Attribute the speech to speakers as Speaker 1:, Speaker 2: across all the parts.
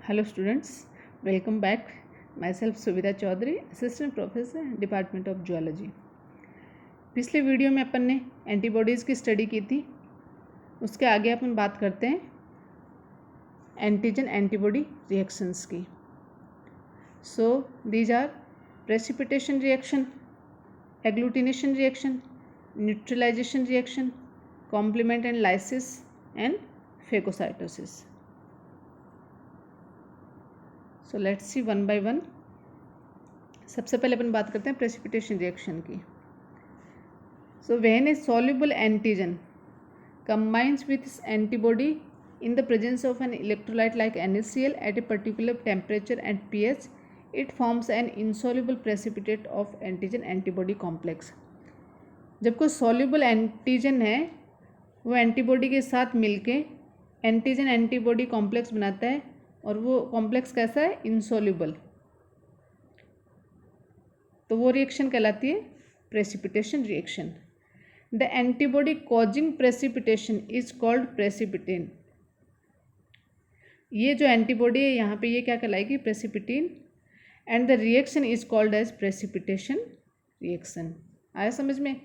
Speaker 1: Hello students, welcome back. Myself Suvidha Chaudhary, assistant professor department of zoology. पिछले video में अपन ने एंटीबॉडीज़ की स्टडी की थी। उसके आगे अपन बात करते हैं एंटीजन एंटीबॉडी रिएक्शंस की। So these are precipitation reaction, agglutination reaction, neutralisation reaction, complement and lysis and phagocytosis. So let's see one by one. सबसे पहले अपन बात करते हैं प्रेसिपिटेशन रिएक्शन की। So when a soluble antigen combines with antibody in the presence of an electrolyte like NaCl at a particular temperature and pH, it forms an insoluble precipitate of antigen antibody complex. जब कोई soluble antigen है वो antibody के साथ मिलके antigen antibody complex बनाता है, और वो कॉम्प्लेक्स कैसा है? इनसॉल्युबल। तो वो रिएक्शन कहलाती है precipitation reaction. The antibody causing precipitation is called precipitin. ये जो एंटीबॉडी है यहाँ पे ये क्या कहलाएगी? Precipitin. And the reaction is called as precipitation reaction. आया समझ में?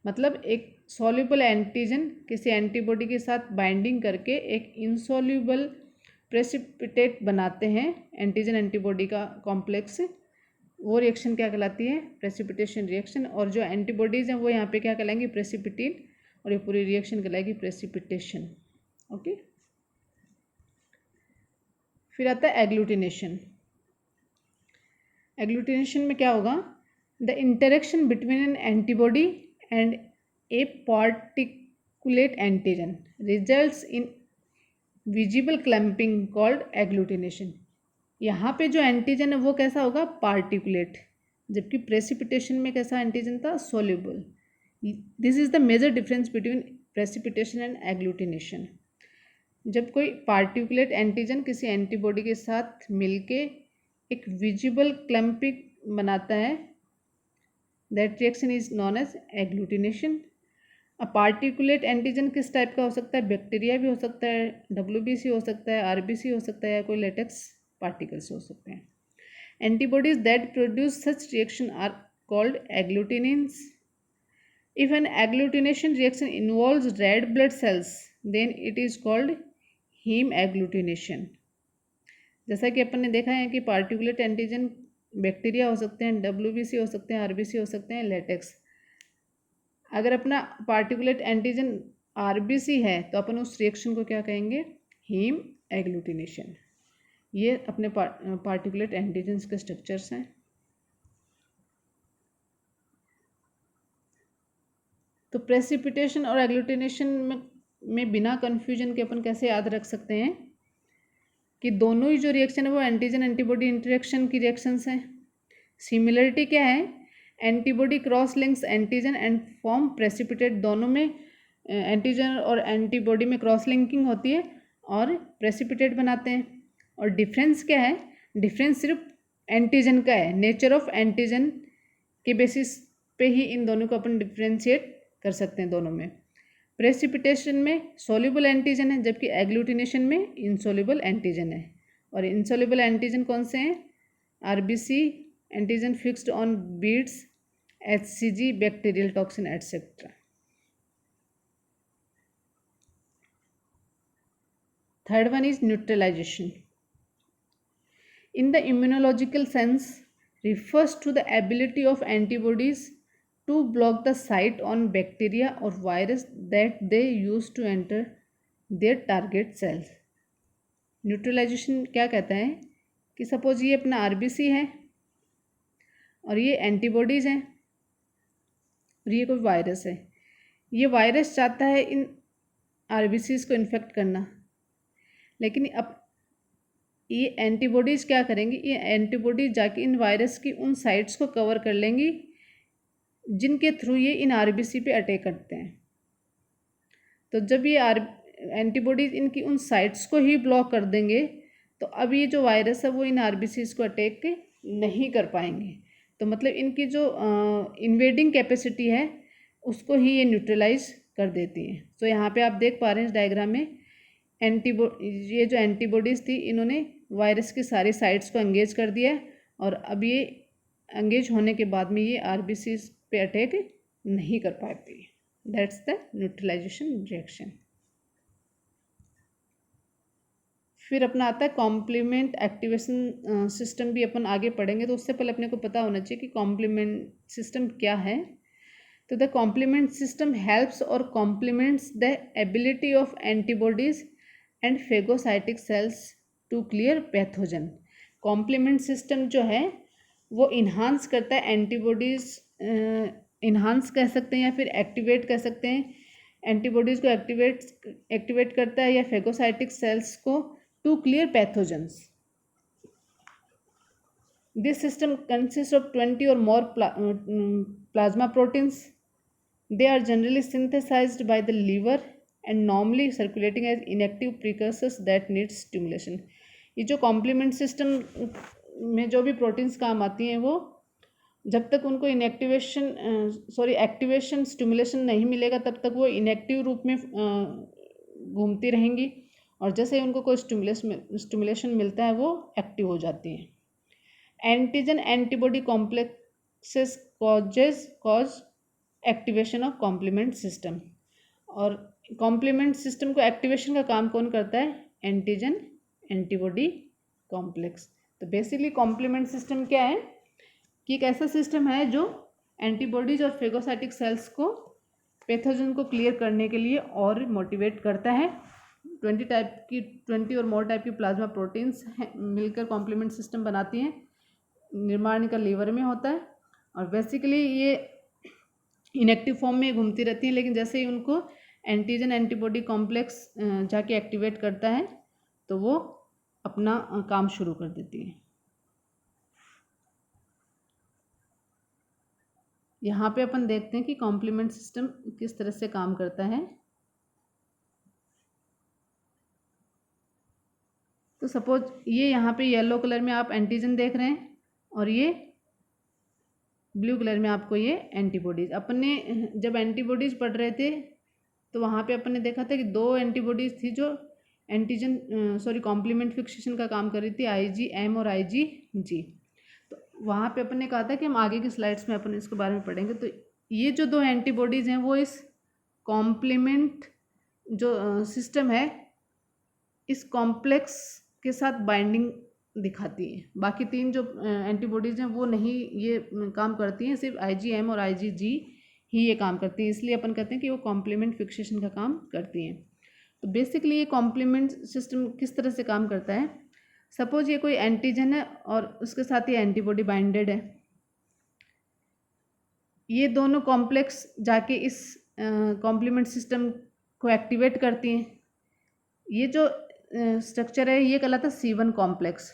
Speaker 1: मतलब एक सॉल्युबल एंटीजन किसी एंटीबॉडी के साथ बाइंडिंग करके एक इनसॉल्युबल प्रेसिपिटेट बनाते हैं एंटीजन एंटीबॉडी का कॉम्प्लेक्स, वो रिएक्शन क्या कहलाती है? Precipitation reaction. और जो एंटीबॉडीज़ हैं वो यहाँ पे क्या कहलाएंगी? प्रेसिपिटेन। और ये पूरी रिएक्शन कहलाएगी प्रेसिपिटेशन। ओके, फिर आता है एग्लूटिनेशन। एग्लूटिनेशन में क्या होगा? The interaction between N antibody and A particulate antigen results in visible clamping called agglutination. यहाँ पे जो एंटीजन है वो कैसा होगा? पार्टिकुलेट, जबकि प्रेसिपिटेशन में कैसा एंटीजन था? Soluble. This is the major difference between precipitation and agglutination. जब कोई पार्टिकुलेट एंटीजन किसी एंटीबॉडी के साथ मिलके एक विजिबल क्लैंपिंग बनाता है, that reaction is known as agglutination. Particulate antigen किस टाइप का हो सकता है? बैक्टीरिया भी हो सकता है, WBC हो सकता है, RBC हो सकता है, या कोई लेटेक्स पार्टिकल्स हो सकते हैं। Antibodies that produce such reaction are called agglutinins. If an agglutination reaction involves red blood cells then it is called haemagglutination. जैसा कि अपन ने देखा है कि पार्टिकुलेट एंटीजन बैक्टीरिया हो सकते हैं, WBC हो सकते हैं, RBC हो सकते हैं, लेटेक्स। अगर अपना पार्टिकुलेट एंटीजन RBC है तो अपन उस रिएक्शन को क्या कहेंगे? Haemagglutination. ये अपने पार्टिकुलेट एंटीजन्स के स्ट्रक्चर्स हैं। तो प्रेसिपिटेशन और एग्लूटिनेशन में बिना कन्फ्यूजन के अपन कैसे याद रख सकते हैं कि दोनों ही जो रिएक्शन है वो एंटीजन एंटीबॉडी इंटरेक्शन की रिएक्शंस हैं। सिमिलरिटी क्या है? Antibody cross links antigen and form precipitate. दोनों में एंटीजन और एंटीबॉडी में क्रॉस लिंकिंग होती है और प्रेसिपिटेट बनाते हैं। और डिफरेंस क्या है? डिफरेंस सिर्फ एंटीजन का है। नेचर ऑफ एंटीजन के बेसिस पे ही इन दोनों को अपन डिफ्रेंशिएट कर सकते हैं दोनों में। प्रेसिपिटेशन में सॉल्युबल एंटीजन है, जबकि एग्लूटिनेशन में इनसॉल्युबल एंटीजन है। और इनसॉल्युबल एंटीजन कौन से हैं? RBC antigen fixed on beads, HCG bacterial toxin etcetera. Third one is neutralisation. In the immunological sense, refers to the ability of antibodies to block the site on bacteria or virus that they use to enter their target cells. Neutralisation क्या कहता है कि suppose ये अपना RBC है और ये antibodies हैं और ये कोई वायरस है। ये वायरस चाहता है इन RBCs को इन्फेक्ट करना, लेकिन अब ये एंटीबॉडीज़ क्या करेंगी? ये एंटीबॉडीज जाके इन वायरस की उन साइट्स को कवर कर लेंगी जिनके थ्रू ये इन RBC पे अटैक करते हैं। तो जब ये एंटीबॉडीज इनकी उन साइट्स को ही ब्लॉक कर देंगे तो अब ये जो वायरस है वो इन RBCs को अटैक नहीं कर पाएंगे। तो मतलब इनकी जो इन्वेडिंग कैपेसिटी है उसको ही ये न्यूट्रलाइज कर देती हैं। तो यहाँ पे आप देख पा रहे हैं इस डायग्राम में ये जो एंटीबॉडीज़ थी इन्होंने वायरस की सारी साइट्स को एंगेज कर दिया और अब ये एंगेज होने के बाद में ये आरबीसी पे अटैक नहीं कर पाती। That's the neutralisation reaction. फिर अपना आता है कॉम्प्लीमेंट एक्टिवेशन सिस्टम, भी अपन आगे पढ़ेंगे, तो उससे पहले अपने को पता होना चाहिए कि कॉम्प्लीमेंट सिस्टम क्या है। तो द कॉम्प्लीमेंट सिस्टम हेल्प्स और complements the ability of antibodies and phagocytic cells to clear pathogen. Complement system जो है वो इन्हांस करता है एंटीबॉडीज़, इन्हांस कह सकते हैं या फिर एक्टिवेट कह सकते हैं, एंटीबॉडीज़ को एक्टिवेट करता है या फेगोसाइटिक सेल्स को to clear pathogens. This system consist of 20 or more plasma proteins. They are generally synthesized by the liver and normally circulating as inactive precursors that need stimulation. ये जो complement system में जो भी proteins काम आती हैं वो जब तक उनको एक्टिवेशन स्टिमुलेशन नहीं मिलेगा तब तक वो इनएक्टिव रूप में घूमती रहेंगी और जैसे ही उनको कोई स्टिमुलेशन मिलता है वो एक्टिव हो जाती हैं। Antigen antibody complexes cause activation of complement system. और कॉम्प्लीमेंट सिस्टम को एक्टिवेशन का काम कौन करता है? Antigen antibody complex. तो बेसिकली कॉम्प्लीमेंट सिस्टम क्या है कि एक ऐसा सिस्टम है जो एंटीबॉडीज और फेगोसाइटिक सेल्स को पैथोजन को क्लियर करने के लिए और मोटिवेट करता है। 20 और मोर टाइप की प्लाज्मा प्रोटीन्स मिलकर कॉम्प्लीमेंट सिस्टम बनाती हैं। निर्माण इनका लीवर में होता है और बेसिकली ये इनएक्टिव फॉर्म में घूमती रहती हैं, लेकिन जैसे ही उनको एंटीजन एंटीबॉडी कॉम्प्लेक्स जाके एक्टिवेट करता है तो वो अपना काम शुरू कर देती है। यहाँ पे अपन देखते हैं कि कॉम्प्लीमेंट सिस्टम किस तरह से काम करता है। तो सपोज ये यहाँ पे येलो कलर में आप एंटीजन देख रहे हैं और ये ब्लू कलर में आपको ये एंटीबॉडीज़। अपन ने जब एंटीबॉडीज़ पढ़ रहे थे तो वहाँ पे अपन ने देखा था कि 2 एंटीबॉडीज़ थी जो कॉम्प्लीमेंट फिक्सेशन का काम कर रही थी, IgM और IgG। तो वहाँ पे अपन ने कहा था कि हम आगे की स्लाइड्स में अपन इसके बारे में पढ़ेंगे। तो ये जो 2 एंटीबॉडीज़ हैं वो इस कॉम्प्लीमेंट जो सिस्टम है इस कॉम्प्लेक्स के साथ बाइंडिंग दिखाती है। बाकी 3 जो एंटीबॉडीज़ हैं वो नहीं ये काम करती हैं, सिर्फ IgM और IgG ही ये काम करती हैं, इसलिए अपन कहते हैं कि वो कॉम्प्लीमेंट फिक्सेशन का काम करती हैं। तो बेसिकली ये कॉम्प्लीमेंट सिस्टम किस तरह से काम करता है? सपोज ये कोई एंटीजन है और उसके साथ ये एंटीबॉडी बाइंडेड है। ये दोनों कॉम्प्लेक्स जाके इस कॉम्प्लीमेंट सिस्टम को एक्टिवेट करती हैं। ये जो स्ट्रक्चर है ये कहलाता है C1 कॉम्प्लेक्स।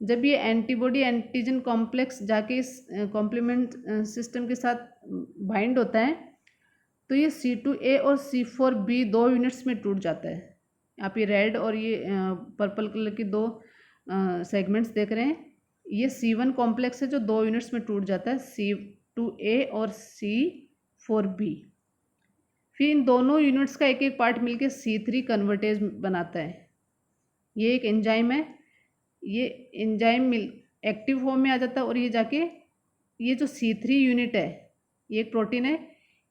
Speaker 1: जब ये एंटीबॉडी एंटीजन कॉम्प्लेक्स जाके इस कॉम्प्लीमेंट सिस्टम के साथ बाइंड होता है तो ये C2A और C4B 2 यूनिट्स में टूट जाता है। आप ये रेड और ये पर्पल कलर की 2 सेगमेंट्स देख रहे हैं, ये C1 कॉम्प्लेक्स है जो 2 यूनिट्स में टूट जाता है, C2A और C4B। फिर इन दोनों यूनिट्स का एक एक पार्ट मिलके C3 कन्वर्टेज बनाता है। ये एक एंजाइम है, ये एंजाइम एक्टिव फॉर्म में आ जाता है और ये जाके ये जो C3 यूनिट है ये एक प्रोटीन है,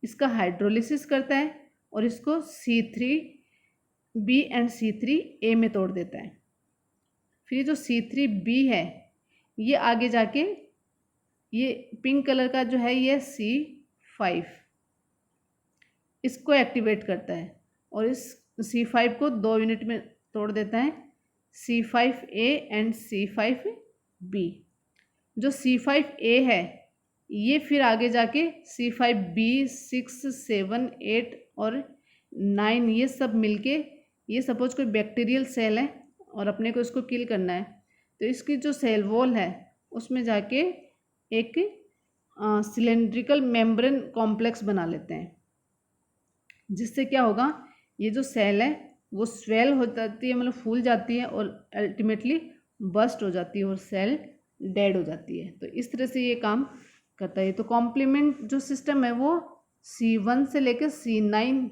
Speaker 1: इसका हाइड्रोलिसिस करता है और इसको C3B एंड C3A में तोड़ देता है। फिर जो C3B है ये आगे जाके ये पिंक कलर का जो है ये C5 इसको एक्टिवेट करता है और इस C5 को 2 यूनिट में तोड़ देता है, C5A एंड C5B। जो C5A है ये फिर आगे जाके C5B 6, 7, 8 और 9 ये सब मिलके, ये सपोज कोई बैक्टीरियल सेल है और अपने को इसको किल करना है तो इसकी जो सेल वॉल है उसमें जाके एक सिलेंड्रिकल मेम्ब्रेन कॉम्प्लेक्स बना लेते हैं, जिससे क्या होगा ये जो सेल है वो स्वेल हो जाती है, मतलब फूल जाती है और अल्टीमेटली बस्ट हो जाती है और सेल डेड हो जाती है। तो इस तरह से ये काम करता है। तो कॉम्प्लीमेंट जो सिस्टम है वो C1 से लेकर C9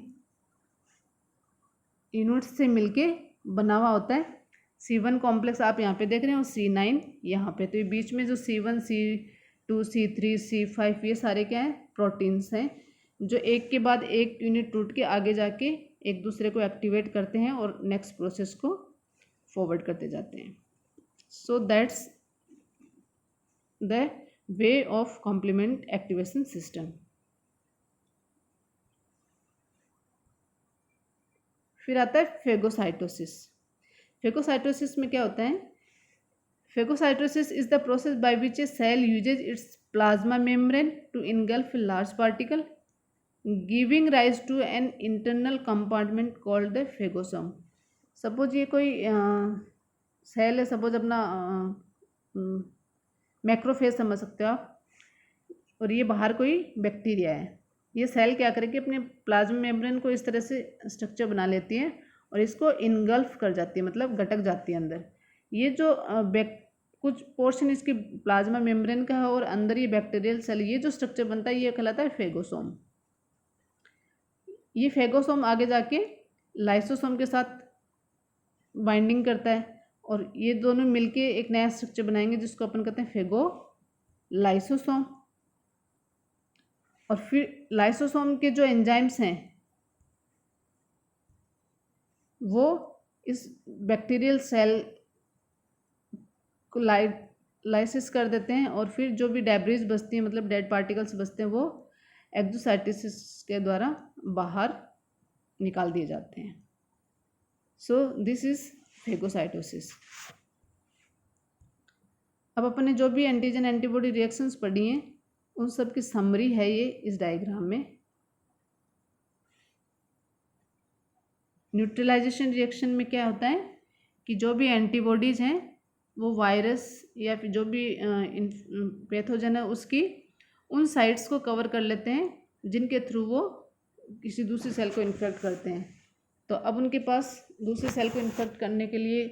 Speaker 1: यूनिट्स से मिलके बना हुआ होता है। C1 कॉम्प्लेक्स आप यहाँ पे देख रहे हैं और C9 यहाँ पे, तो ये बीच में जो C1 C2 C3 C5 ये सारे क्या हैं, प्रोटीन्स हैं, जो एक के बाद एक यूनिट टूट के आगे जाके एक दूसरे को एक्टिवेट करते हैं और नेक्स्ट प्रोसेस को फॉरवर्ड करते जाते हैं। So that's the way of complement activation system. फिर आता है फेगोसाइटोसिस। फेगोसाइटोसिस में क्या होता है, phagocytosis is the process by which a cell uses its plasma membrane to engulf large particle giving rise to an internal compartment called the phagosome. Suppose ये कोई cell है, सपोज अपना मैक्रोफेज समझ सकते हो आप, और ये बाहर कोई बैक्टीरिया है। ये सेल क्या करेगी, अपने प्लाज्मा मेम्ब्रेन को इस तरह से स्ट्रक्चर बना लेती है और इसको इनगल्फ कर जाती है, मतलब गटक जाती है अंदर। ये जो कुछ पोर्शन इसकी प्लाज्मा मेम्ब्रेन का है और अंदर ये बैक्टीरियल सेल, ये जो स्ट्रक्चर बनता है ये कहलाता है फेगोसोम। ये फेगोसोम आगे जाके लाइसोसोम के साथ बाइंडिंग करता है और ये दोनों मिलके एक नया स्ट्रक्चर बनाएंगे जिसको अपन कहते हैं फेगोलाइसोसोम। और फिर लाइसोसोम के जो एंजाइम्स हैं वो इस बैक्टीरियल सेल को लाइसिस कर देते हैं और फिर जो भी डेब्रिज बचती हैं, मतलब डेड पार्टिकल्स बचते हैं, वो एक्सोसाइटोसिस के द्वारा बाहर निकाल दिए जाते हैं। So this is phagocytosis. अब अपन ने जो भी एंटीजन एंटीबॉडी रिएक्शंस पढ़ी हैं उन सब की समरी है ये इस डायग्राम में। न्यूट्रलाइजेशन रिएक्शन में क्या होता है कि जो भी एंटीबॉडीज़ हैं वो वायरस या फिर जो भी पैथोजन है उसकी उन साइट्स को कवर कर लेते हैं जिनके थ्रू वो किसी दूसरी सेल को इन्फेक्ट करते हैं। तो अब उनके पास दूसरी सेल को इन्फेक्ट करने के लिए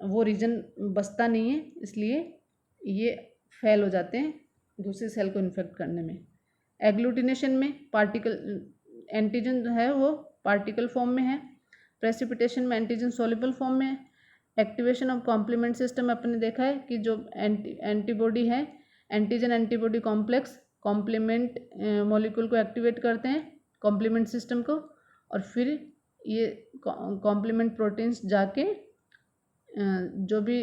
Speaker 1: वो रीजन बचता नहीं है, इसलिए ये फेल हो जाते हैं दूसरी सेल को इन्फेक्ट करने में। एग्लूटिनेशन में पार्टिकल एंटीजन जो है वो पार्टिकल फॉर्म में है, प्रेसिपिटेशन में एंटीजन सॉल्युबल फॉर्म में है, एक्टिवेशन ऑफ कॉम्प्लीमेंट सिस्टम अपने देखा है कि जो एंटीबॉडी है antigen antibody complex complement molecule को एक्टिवेट करते हैं कॉम्प्लीमेंट सिस्टम को, और फिर ये कॉम्प्लीमेंट प्रोटीन्स जाके जो भी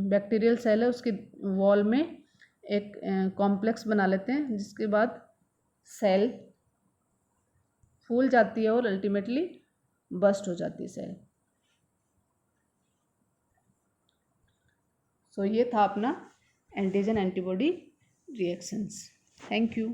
Speaker 1: बैक्टीरियल सेल है उसकी वॉल में एक कॉम्प्लेक्स बना लेते हैं, जिसके बाद सेल फूल जाती है और अल्टीमेटली बस्ट हो जाती है सेल। सो ये था अपना antigen antibody reactions. Thank you.